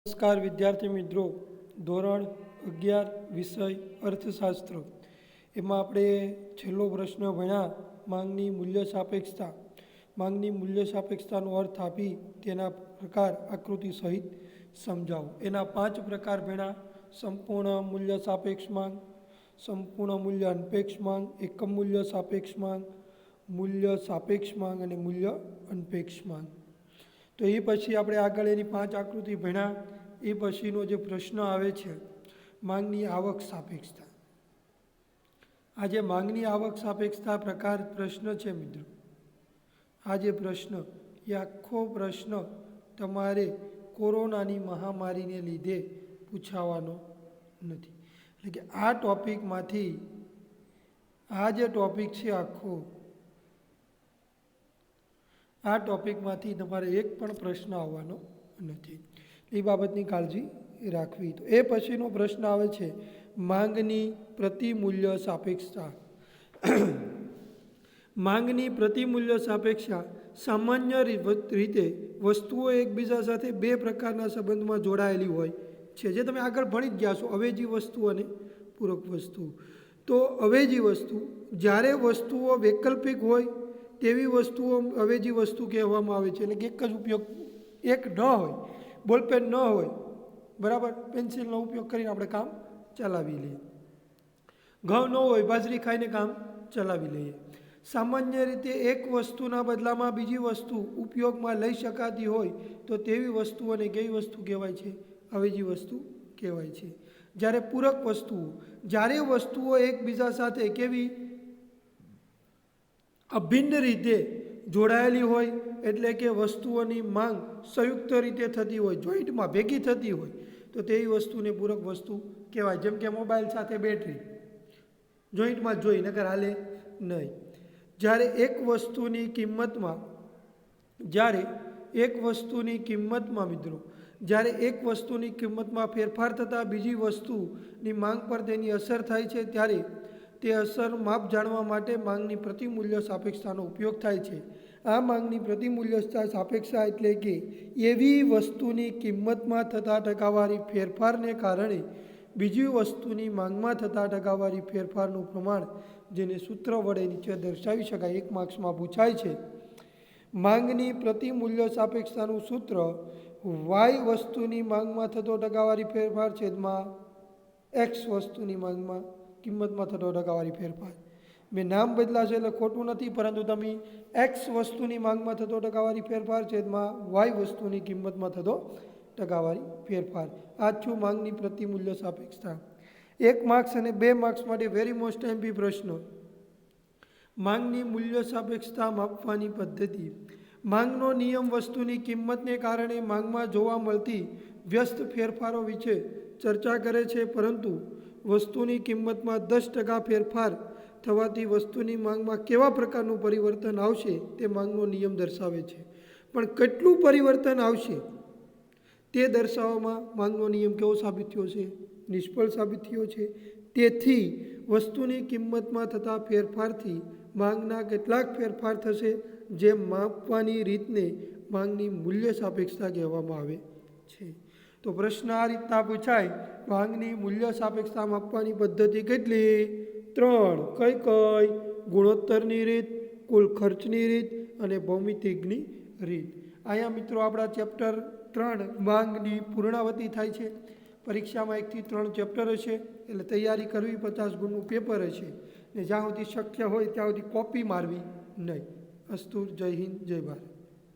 નમસ્કાર વિદ્યાર્થી મિત્રો, ધોરણ 11 વિષય અર્થશાસ્ત્ર એમાં આપણે છેલ્લો પ્રશ્ન ભણ્યા માંગની મૂલ્ય સાપેક્ષતા. માંગની મૂલ્ય સાપેક્ષતાનો અર્થ આપી તેના પ્રકાર આકૃતિ સહિત સમજાવો. એના 5 પ્રકાર ભણ્યા: સંપૂર્ણ મૂલ્ય સાપેક્ષ માંગ, સંપૂર્ણ મૂલ્ય અનપેક્ષ માંગ, એકમ મૂલ્ય સાપેક્ષ માંગ, મૂલ્ય સાપેક્ષ માંગ અને મૂલ્ય અનપેક્ષ માંગ. તો એ પછી આપણે આગળ એની 5 આકૃતિ ભણ્યા. એ પછીનો જે પ્રશ્ન આવે છે માંગની આવક સાપેક્ષતા. આ જે માંગની આવક સાપેક્ષતા પ્રકાર પ્રશ્ન છે મિત્રો, આ જે પ્રશ્ન એ આખો પ્રશ્ન તમારે કોરોનાની મહામારીને લીધે પૂછાવાનો નથી. એટલે કે આ ટોપિકમાંથી આ જે ટોપિક છે આખો, આ ટોપિકમાંથી તમારે એક પણ પ્રશ્ન આવવાનો નથી. એ બાબતની કાળજી રાખવી. તો એ પછીનો પ્રશ્ન આવે છે માંગની પ્રતિમૂલ્ય સાપેક્ષતા. માંગની પ્રતિમૂલ્ય સાપેક્ષતા સામાન્ય રીતે વસ્તુઓ એકબીજા સાથે બે પ્રકારના સંબંધમાં જોડાયેલી હોય છે, જે તમે આગળ ભણી જ ગયા છો, અવેજી વસ્તુ અને પૂરક વસ્તુ. તો અવેજી વસ્તુ, જ્યારે વસ્તુઓ વૈકલ્પિક હોય તેવી વસ્તુઓ અવેજી વસ્તુ કહેવામાં આવે છે. એટલે કે એક જ ઉપયોગ, એક ન હોય, બોલપેન ન હોય, બરાબર, પેન્સિલનો ઉપયોગ કરીને આપણે કામ ચલાવી લઈએ. ઘઉં ન હોય, બાજરી ખાઈને કામ ચલાવી લઈએ. સામાન્ય રીતે એક વસ્તુના બદલામાં બીજી વસ્તુ ઉપયોગમાં લઈ શકાતી હોય તો તેવી વસ્તુઓને કેવી વસ્તુ કહેવાય છે? અવેજી વસ્તુ કહેવાય છે. જ્યારે પૂરક વસ્તુઓ, જ્યારે વસ્તુઓ એકબીજા સાથે કેવી અભિન્ન રીતે જોડાયેલી હોય, એટલે કે વસ્તુઓની માંગ સંયુક્ત રીતે થતી હોય, જોઈન્ટમાં ભેગી થતી હોય, તો તેવી વસ્તુને પૂરક વસ્તુ કહેવાય. જેમ કે મોબાઈલ સાથે બેટરી જોઈન્ટમાં જોઈ, નકર હાલે નહીં. જ્યારે એક વસ્તુની કિંમતમાં મિત્રો, જ્યારે એક વસ્તુની કિંમતમાં ફેરફાર થતાં બીજી વસ્તુની માંગ પર તેની અસર થાય છે, ત્યારે તે અસર માપ જાણવા માટે માંગની પ્રતિમૂલ્ય સાપેક્ષતાનો ઉપયોગ થાય છે. આ માંગની પ્રતિમૂલ્ય સાપેક્ષતા એટલે કે એવી વસ્તુની કિંમતમાં થતા ટકાવારી ફેરફારને કારણે બીજી વસ્તુની માંગમાં થતા ટકાવારી ફેરફારનું પ્રમાણ, જેને સૂત્ર વડે નીચે દર્શાવી શકાય. 1 માર્ક્સમાં પૂછાય છે. માંગની પ્રતિમૂલ્ય સાપેક્ષતાનું સૂત્ર: વાય વસ્તુની માંગમાં થતો ટકાવારી ફેરફાર છેદમાં એક્સ વસ્તુની માંગમાં કિંમતમાં થતો ટકાવારી ફેરફાર. મેં નામ બદલાશે એટલે ખોટું નથી, પરંતુ તમે એક્સ વસ્તુની માંગમાં થતો ટકાવારી ફેરફાર છેદમાં વાય વસ્તુની કિંમતમાં થતો ટકાવારી ફેરફાર. આ છું માંગની પ્રતિમૂલ્ય સાપેક્ષતા. 1 માર્ક્સ અને 2 માર્ક્સ માટે વેરી મોસ્ટ એમપી પ્રશ્ન: માંગની મૂલ્ય સાપેક્ષતા માપવાની પદ્ધતિ. માંગનો નિયમ વસ્તુની કિંમતને કારણે માંગમાં જોવા મળતી વ્યસ્ત ફેરફારો વિશે ચર્ચા કરે છે, પરંતુ વસ્તુની કિંમતમાં 10% ફેરફાર થવાથી વસ્તુની માંગમાં કેવા પ્રકારનું પરિવર્તન આવશે તે માંગનો નિયમ દર્શાવે છે. પણ કેટલું પરિવર્તન આવશે તે દર્શાવવામાં માંગનો નિયમ કેવો સાબિત થયો છે? નિષ્ફળ સાબિત થયો છે. તેથી વસ્તુની કિંમતમાં થતા ફેરફારથી માંગના કેટલાક ફેરફાર થશે, જે માપવાની રીતને માંગની મૂલ્ય સાપેક્ષતા કહેવામાં આવે છે. તો પ્રશ્ન આ રીતના પૂછાય: માંગની મૂલ્ય સાપેક્ષતા માપવાની પદ્ધતિ કેટલી? 3. કઈ કઈ? ગુણોત્તરની રીત, કુલ ખર્ચની રીત અને ભૌમિતિકની રીત. અહીંયા મિત્રો આપણા ચેપ્ટર 3 માંગની પૂર્ણાવતી થાય છે. પરીક્ષામાં 1 થી 3 ચેપ્ટર હશે, એટલે તૈયારી કરવી, 50 ગુણનું પેપર હશે, ને જ્યાં સુધી શક્ય હોય ત્યાં સુધી કોપી મારવી નહીં. અસ્તુ. જય હિન્દ, જય ભારત.